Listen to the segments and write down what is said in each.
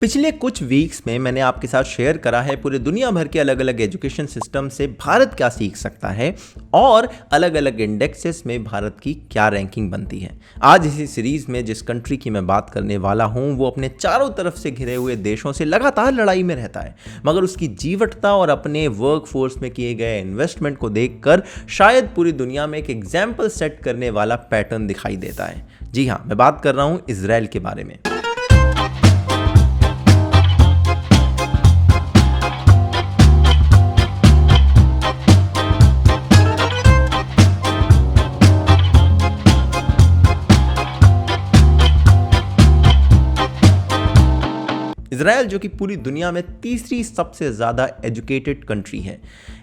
पिछले कुछ वीक्स में मैंने आपके साथ शेयर करा है पूरे दुनिया भर के अलग अलग एजुकेशन सिस्टम से भारत क्या सीख सकता है और अलग अलग इंडेक्सेस में भारत की क्या रैंकिंग बनती है। आज इसी सीरीज में जिस कंट्री की मैं बात करने वाला हूं वो अपने चारों तरफ से घिरे हुए देशों से लगातार लड़ाई में रहता है, मगर उसकी जीवटता और अपने वर्क फोर्स में किए गए इन्वेस्टमेंट को देखकर शायद पूरी दुनिया में एक एग्जाम्पल सेट करने वाला पैटर्न दिखाई देता है। जी हाँ, मैं बात कर रहा हूँ इजराइल के बारे में। इजराइल जो कि पूरी दुनिया में तीसरी सबसे ज़्यादा एजुकेटेड कंट्री है।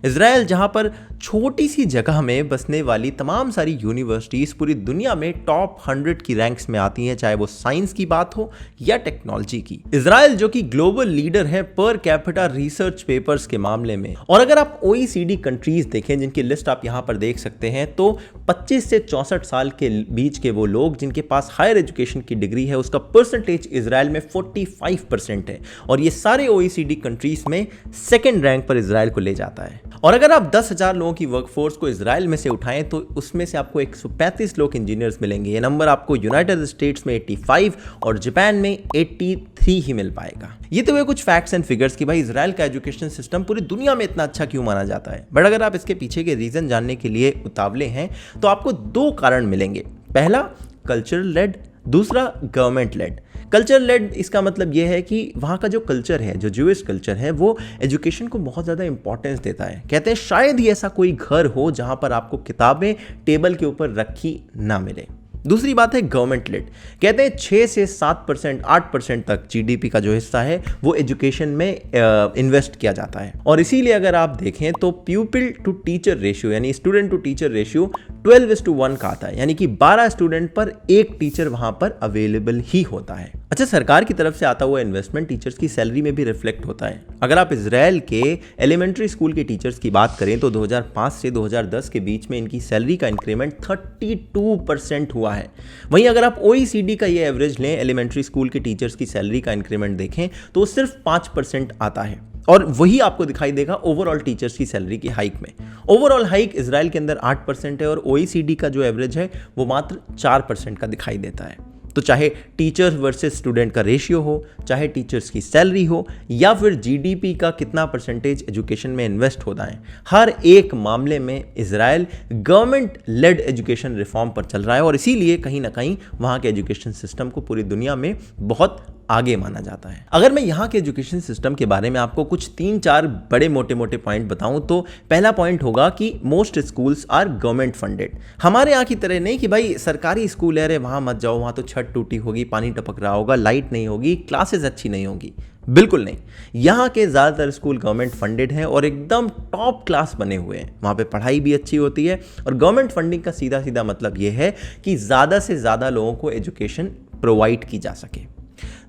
इजराइल जहां पर छोटी सी जगह में बसने वाली तमाम सारी यूनिवर्सिटीज़ पूरी दुनिया में टॉप 100 की रैंक्स में आती हैं, चाहे वो साइंस की बात हो या टेक्नोलॉजी की। इजराइल जो कि ग्लोबल लीडर है पर कैपिटा रिसर्च पेपर्स के मामले में। और अगर आप OECD कंट्रीज देखें जिनकी लिस्ट आप यहां पर देख सकते हैं, तो 25 से 64 साल के बीच के वो लोग जिनके पास हायर एजुकेशन की डिग्री है उसका परसेंटेज इजराइल में 45% है। और ये सारे OECD कंट्रीज में सेकंड रैंक पर इजराइल को ले जाता है। और अगर आप 10,000 लोगों की वर्कफोर्स को इजराइल में से उठाएं तो उसमें से आपको 135 लोग इंजीनियर्स मिलेंगे। ये नंबर आपको यूनाइटेड स्टेट्स में 85 और जापान में 83 ही मिल पाएगा। ये तो वे कुछ फैक्ट्स एंड फिगर्स कि भाई इजराइल का एजुकेशन सिस्टम पूरी दुनिया में इतना अच्छा क्यों माना जाता है। बट अगर आप इसके पीछे के रीजन जानने के लिए उतावले हैं तो आपको दो कारण मिलेंगे। पहला कल्चरल लेड, दूसरा गवर्नमेंट लेड। कल्चर लेड इसका मतलब यह है कि वहाँ का जो कल्चर है, जो ज्यूइश कल्चर है, वो एजुकेशन को बहुत ज़्यादा इंपॉर्टेंस देता है। कहते हैं शायद ही ऐसा कोई घर हो जहाँ पर आपको किताबें टेबल के ऊपर रखी ना मिले। दूसरी बात है गवर्नमेंट लेड। कहते हैं 6 से 7%, 8% तक GDP का जो हिस्सा है वो एजुकेशन में इन्वेस्ट किया जाता है। और इसीलिए अगर आप देखें तो प्यूपिल टू टीचर रेशियो यानी स्टूडेंट टू टीचर रेशियो 12:1 का आता है, यानी कि 12 स्टूडेंट पर एक टीचर वहां पर अवेलेबल ही होता है। अच्छा, सरकार की तरफ से आता हुआ इन्वेस्टमेंट टीचर्स की सैलरी में भी रिफ्लेक्ट होता है। अगर आप इजराइल के एलिमेंट्री स्कूल के टीचर्स की बात करें तो 2005 से 2010 के बीच में इनकी सैलरी का इंक्रीमेंट 32% हुआ है। वहीं अगर आप OECD का ये एवरेज लें, एलिमेंट्री स्कूल के टीचर्स की सैलरी का इंक्रीमेंट देखें तो सिर्फ 5% आता है। और वही आपको दिखाई देगा ओवरऑल टीचर्स की सैलरी की हाइक में। ओवरऑल हाइक इजराइल के अंदर 8% है और OECD का जो एवरेज है वो मात्र 4% का दिखाई देता है। तो चाहे टीचर्स वर्सेस स्टूडेंट का रेशियो हो, चाहे टीचर्स की सैलरी हो, या फिर GDP का कितना परसेंटेज एजुकेशन में इन्वेस्ट होता है, हर एक मामले में Israel government led education reform पर चल रहा है। और इसीलिए कहीं ना कहीं वहाँ के एजुकेशन सिस्टम को पूरी दुनिया में बहुत आगे माना जाता है। अगर मैं यहाँ के एजुकेशन सिस्टम के बारे में आपको कुछ 3-4 बड़े मोटे मोटे पॉइंट बताऊं तो पहला पॉइंट होगा कि most schools are government funded. हमारे यहाँ की तरह नहीं कि भाई सरकारी स्कूल है, अरे वहाँ मत जाओ, वहाँ तो छत टूटी होगी, पानी टपक रहा होगा, लाइट नहीं होगी, क्लासेस अच्छी नहीं होगी। बिल्कुल नहीं, यहाँ के ज़्यादातर स्कूल गवर्नमेंट फंडेड हैं और एकदम टॉप क्लास बने हुए हैं। वहाँ पे पढ़ाई भी अच्छी होती है और गवर्नमेंट फंडिंग का सीधा सीधा मतलब ये है कि ज़्यादा से ज़्यादा लोगों को एजुकेशन प्रोवाइड की जा सके।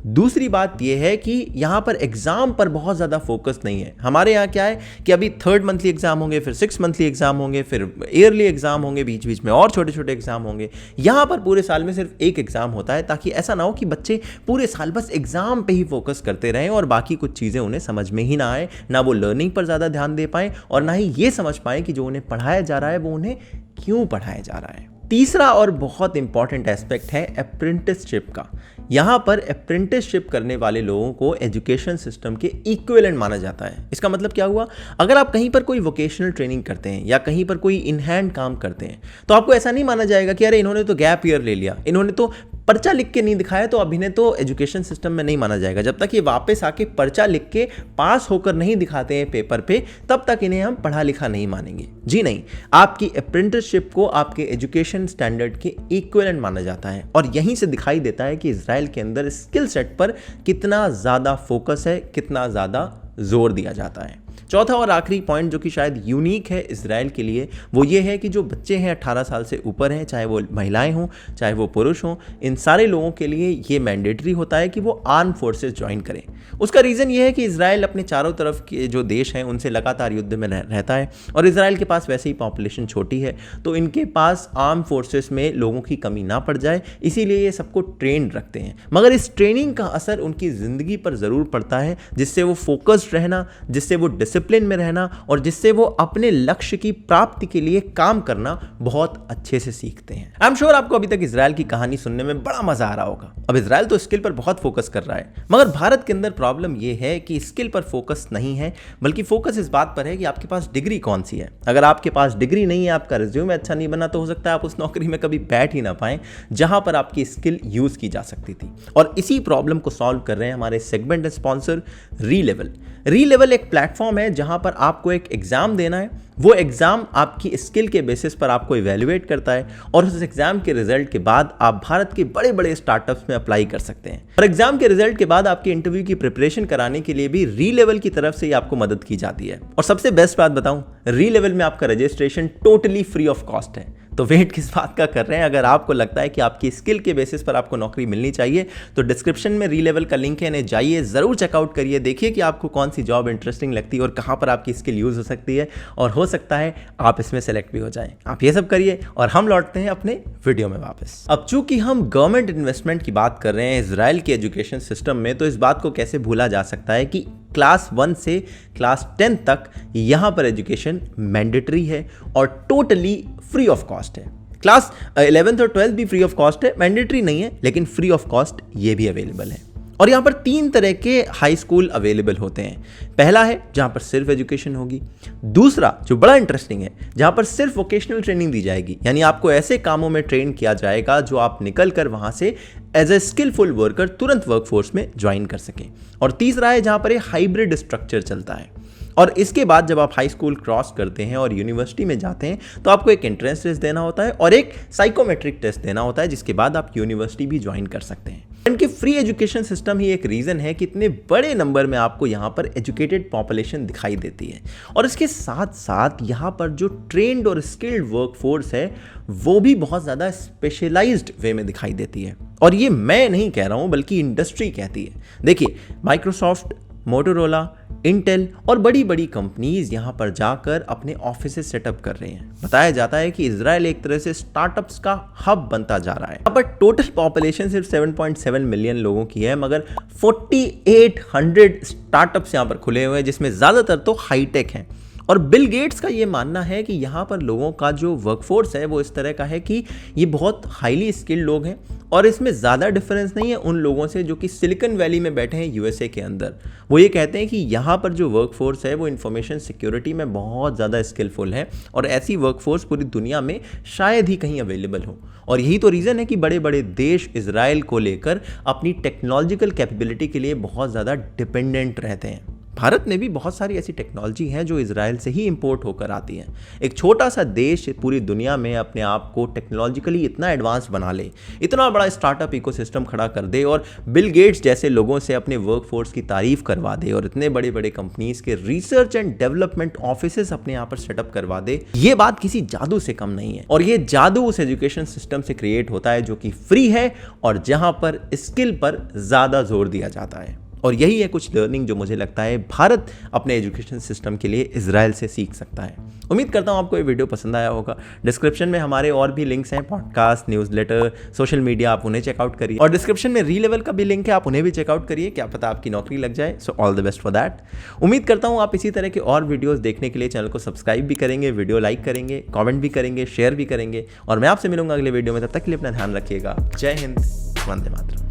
दूसरी बात यह है कि यहाँ पर एग्जाम पर बहुत ज़्यादा फोकस नहीं है। हमारे यहाँ क्या है कि अभी 3rd मंथली एग्जाम होंगे, फिर 6th मंथली एग्जाम होंगे, फिर ईयरली एग्जाम होंगे, बीच बीच में और छोटे छोटे एग्जाम होंगे। यहाँ पर पूरे साल में सिर्फ एक एग्जाम होता है, ताकि ऐसा ना हो कि बच्चे पूरे साल बस एग्जाम पे ही फोकस करते रहें और बाकी कुछ चीज़ें उन्हें समझ में ही ना आए, ना वो लर्निंग पर ज़्यादा ध्यान दे पाएँ और ना ही ये समझ पाएँ कि जो उन्हें पढ़ाया जा रहा है वो उन्हें क्यों पढ़ाया जा रहा है। तीसरा और बहुत इंपॉर्टेंट एस्पेक्ट है अप्रेंटिसशिप का। यहाँ पर अप्रेंटिसशिप करने वाले लोगों को एजुकेशन सिस्टम के इक्विवेलेंट माना जाता है। इसका मतलब क्या हुआ, अगर आप कहीं पर कोई वोकेशनल ट्रेनिंग करते हैं या कहीं पर कोई इन हैंड काम करते हैं तो आपको ऐसा नहीं माना जाएगा कि अरे इन्होंने तो गैप ईयर ले लिया, इन्होंने तो पर्चा लिख के नहीं दिखाया तो अब इन्हें तो एजुकेशन सिस्टम में नहीं माना जाएगा। जब तक ये वापस आके पर्चा लिख के पास होकर नहीं दिखाते हैं पेपर पे, तब तक इन्हें हम पढ़ा लिखा नहीं मानेंगे। जी नहीं, आपकी अप्रेंटिसशिप को आपके एजुकेशन स्टैंडर्ड के इक्विवेलेंट माना जाता है। और यहीं से दिखाई देता है कि इजराइल के अंदर स्किल सेट पर कितना ज़्यादा फोकस है, कितना ज़्यादा जोर दिया जाता है। चौथा और आखिरी पॉइंट जो कि शायद यूनिक है इजराइल के लिए, वो ये है कि जो बच्चे हैं 18 साल से ऊपर हैं, चाहे वो महिलाएं हों चाहे वो पुरुष हों, इन सारे लोगों के लिए ये मैंडेटरी होता है कि वो आर्म फोर्सेस ज्वाइन करें। उसका रीज़न ये है कि इजराइल अपने चारों तरफ के जो देश हैं उनसे लगातार युद्ध में रहता है और इजराइल के पास वैसे ही पॉपुलेशन छोटी है, तो इनके पास आर्म फोर्सेस में लोगों की कमी ना पड़ जाए, इसीलिए ये सबको ट्रेन रखते हैं। मगर इस ट्रेनिंग का असर उनकी ज़िंदगी पर ज़रूर पड़ता है, जिससे वो फोकस्ड रहना, जिससे वो डिसिप्लिन में रहना और जिससे वो अपने लक्ष्य की प्राप्ति के लिए काम करना बहुत अच्छे से सीखते हैं। आई एम श्योर आपको अभी तक इजराइल की कहानी सुनने में बड़ा मजा आ रहा होगा। अब इजराइल तो स्किल पर बहुत फोकस कर रहा है, मगर भारत के अंदर प्रॉब्लम यह है कि स्किल पर फोकस नहीं है, बल्कि फोकस इस बात पर है कि आपके पास डिग्री कौन सी है। अगर आपके पास डिग्री नहीं है, आपका रिज्यूमे अच्छा नहीं बना, तो हो सकता है आप उस नौकरी में कभी बैठ ही ना पाएं जहां पर आपकी स्किल यूज की जा सकती थी। और इसी प्रॉब्लम को सॉल्व कर रहे हैं हमारे सेगमेंट स्पॉन्सर रीलेवल। रीलेवल एक प्लेटफॉर्म है जहां पर आपको एक एग्जाम देना है, वो एग्जाम आपकी स्किल के बेसिस पर आपको इवैल्यूएट करता है और उस एग्जाम के रिजल्ट के बाद आप भारत के बड़े बड़े स्टार्टअप्स में अप्लाई कर सकते हैं। और एग्जाम के रिजल्ट के बाद आपके इंटरव्यू की प्रिपरेशन कराने के लिए भी रीलेवल की तरफ से ही आपको मदद की जाती है। और सबसे बेस्ट बात बताऊं, रीलेवल में आपका registration totally free of cost है। तो वेट किस बात का कर रहे हैं? अगर आपको लगता है कि आपकी स्किल के बेसिस पर आपको नौकरी मिलनी चाहिए, तो डिस्क्रिप्शन में रीलेवल का लिंक है, जाइए जरूर चेकआउट करिए, देखिए कि आपको कौन सी जॉब इंटरेस्टिंग लगती है और कहां पर आपकी स्किल यूज हो सकती है, और हो सकता है आप इसमें सेलेक्ट भी हो जाएं। आप ये सब करिए और हम लौटते हैं अपने वीडियो में वापस। अब चूंकि हम गवर्नमेंट इन्वेस्टमेंट की बात कर रहे हैं इजराइल के एजुकेशन सिस्टम में, तो इस बात को कैसे भूला जा सकता है कि क्लास 1 से क्लास 10 तक यहां पर एजुकेशन मैंडेटरी है और टोटली फ्री ऑफ कॉस्ट है। क्लास 11th और 12th भी फ्री ऑफ कॉस्ट है, मैंडेटरी नहीं है, लेकिन फ्री ऑफ कॉस्ट ये भी अवेलेबल है। और यहाँ पर 3 तरह के हाई स्कूल अवेलेबल होते हैं। पहला है जहाँ पर सिर्फ एजुकेशन होगी, दूसरा जो बड़ा इंटरेस्टिंग है जहाँ पर सिर्फ वोकेशनल ट्रेनिंग दी जाएगी, यानी आपको ऐसे कामों में ट्रेन किया जाएगा जो आप निकल कर वहाँ से एज ए स्किलफुल वर्कर तुरंत वर्कफोर्स में ज्वाइन कर सकें। और तीसरा है जहाँ पर एक हाइब्रिड स्ट्रक्चर चलता है। और इसके बाद जब आप हाई स्कूल क्रॉस करते हैं और यूनिवर्सिटी में जाते हैं, तो आपको एक एंट्रेंस टेस्ट देना होता है और एक साइकोमेट्रिक टेस्ट देना होता है, जिसके बाद आप यूनिवर्सिटी भी ज्वाइन कर सकते हैं। इनके फ्री एजुकेशन सिस्टम ही एक रीजन है कि इतने बड़े नंबर में आपको यहाँ पर एजुकेटेड पॉपुलेशन दिखाई देती है। और इसके साथ साथ यहाँ पर जो ट्रेंड और स्किल्ड वर्कफोर्स है वो भी बहुत ज़्यादा स्पेशलाइज्ड वे में दिखाई देती है। और ये मैं नहीं कह रहा हूँ, बल्कि इंडस्ट्री कहती है। देखिए, माइक्रोसॉफ्ट, मोटोरोला, इंटेल और बड़ी बड़ी कंपनीज यहां पर जाकर अपने ऑफिसेस सेटअप कर रहे हैं। बताया जाता है कि इजराइल एक तरह से स्टार्टअप्स का हब बनता जा रहा है। अब टोटल पॉपुलेशन सिर्फ 7.7 मिलियन लोगों की है, मगर 4800 स्टार्टअप्स यहां पर खुले हुए हैं, जिसमें ज्यादातर तो हाईटेक हैं। और बिल गेट्स का ये मानना है कि यहाँ पर लोगों का जो वर्कफोर्स है वो इस तरह का है कि ये बहुत हाईली स्किल्ड लोग हैं और इसमें ज़्यादा डिफरेंस नहीं है उन लोगों से जो कि सिलिकॉन वैली में बैठे हैं यूएसए के अंदर। वो ये कहते हैं कि यहाँ पर जो वर्कफोर्स है वो इंफॉर्मेशन सिक्योरिटी में बहुत ज़्यादा स्किलफुल है और ऐसी वर्कफोर्स पूरी दुनिया में शायद ही कहीं अवेलेबल हो। और यही तो रीज़न है कि बड़े बड़े देश इजराइल को लेकर अपनी टेक्नोलॉजिकल कैपेबिलिटी के लिए बहुत ज़्यादा डिपेंडेंट रहते हैं। भारत में भी बहुत सारी ऐसी टेक्नोलॉजी हैं जो इजराइल से ही इंपोर्ट होकर आती हैं। एक छोटा सा देश पूरी दुनिया में अपने आप को टेक्नोलॉजिकली इतना एडवांस बना ले, इतना बड़ा स्टार्टअप इकोसिस्टम खड़ा कर दे और बिल गेट्स जैसे लोगों से अपने वर्कफोर्स की तारीफ करवा दे और इतने बड़े बड़े कंपनीज के रिसर्च एंड डेवलपमेंट ऑफिसेस अपने यहाँ पर सेटअप करवा दे, ये बात किसी जादू से कम नहीं है। और ये जादू उस एजुकेशन सिस्टम से क्रिएट होता है जो कि फ्री है और जहां पर स्किल पर ज्यादा जोर दिया जाता है। और यही है कुछ लर्निंग जो मुझे लगता है भारत अपने एजुकेशन सिस्टम के लिए इजराइल से सीख सकता है। उम्मीद करता हूँ आपको ये वीडियो पसंद आया होगा। डिस्क्रिप्शन में हमारे और भी लिंक्स हैं, पॉडकास्ट, न्यूज़लेटर, सोशल मीडिया, आप उन्हें चेकआउट करिए। और डिस्क्रिप्शन में रीलेवल का भी लिंक है, आप उन्हें भी चेकआउट करिए, क्या पता आपकी नौकरी लग जाए। So all the best for that. उम्मीद करता हूँ आप इसी तरह के और वीडियोज़ देखने के लिए चैनल को सब्सक्राइब भी करेंगे, वीडियो लाइक करेंगे, कॉमेंट भी करेंगे, शेयर भी करेंगे। और मैं आपसे मिलूंगा अगले वीडियो में, तब तक के लिए अपना ध्यान रखिएगा। जय हिंद, वंदे मातरम।